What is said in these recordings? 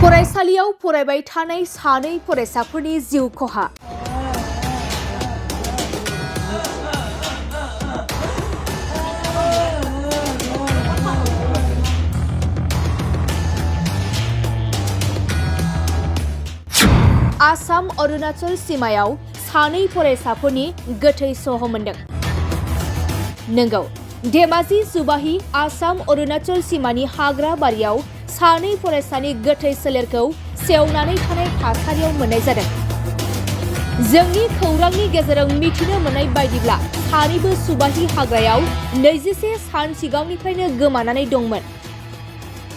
फरायसालियाव फरायबाय थानाय सानै फरायसाफोरनि जिउ खहा। आसाम अरुणाचल सीमायाव सानै फरायसाफोरनि गोथै सह मोनदों। नंगौ, धेमाजि सुबाहि आसाम अरुणाचल सीमानि हाग्रा बारियाव सानै फरायसानि गोथै सोलेरखौ सेवनानै थानाय थासारियाव मोननाय जादों। जोंनि खौरांनि गेजेरजों मिथिनो मोननाय बायदिब्ला सानैबो सुबाहि हाग्रायाव 21 सान सिगांनिफ्रायनो गोमानानै दंमोन।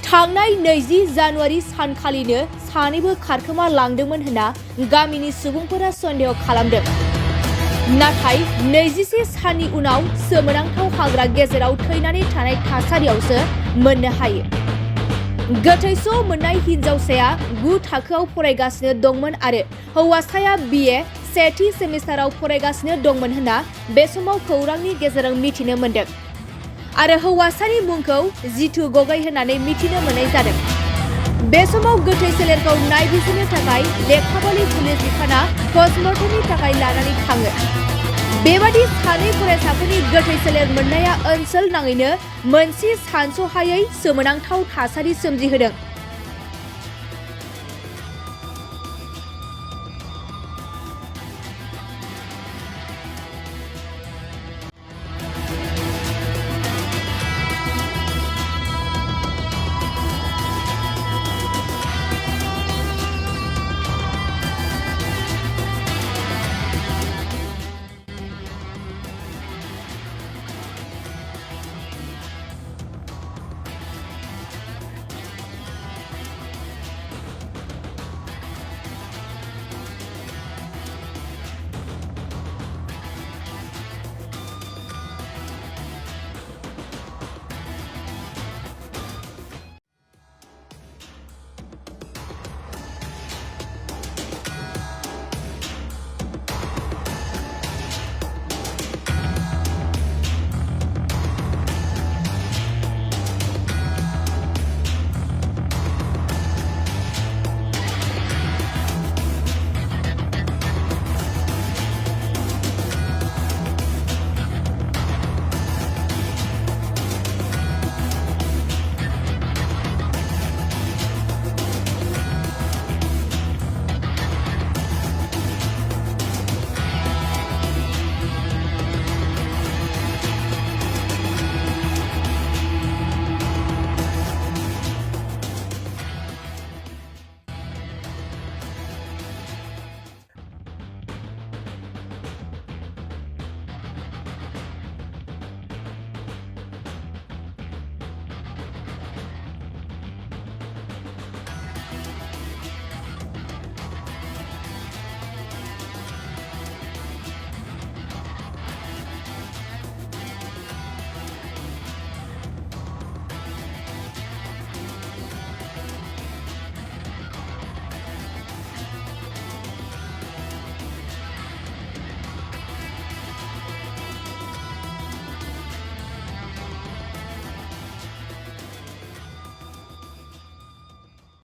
थांनाय 20 जानुवारि सानखालिनो सानैबो खारखोमा लांदोंमोन होनना गामिनि सुबुंफोरा सन्देह खालामदों। नाथाय 21 साननि उनाव सोमोनांथाव हाग्रा गेजेराव थैनानै थानाय थासारियावसो मोननो हायो। गोथैस' मोननाय हिनजावसाया 9 थाखोआव फरायगासिनो दंमोन आरो हौवासाया BA सेथि सेमिस्टाराव फरायगासिनो दंमोन होनना बे समाव खौरांनि गेजेरजों मिथिनो मोनदों। आरो हौवासानि मुंखौ जितु गगৈ होननानै मिथिनो मोननाय जादों। बे समाव गोथै सोलेरखौ नायबिजिरनो थाखाय लेखाबालि पुलिस बिफाना पस्टमर्टमनि थाखाय लानानै थाङो। बेबादि सानै फरायसाफोरनि गोथै सोलेर मोननाया ओनसोल नाङैनो मोनसे सानस'हायै सोमोनांथाव थासारि सोमजिहोदों।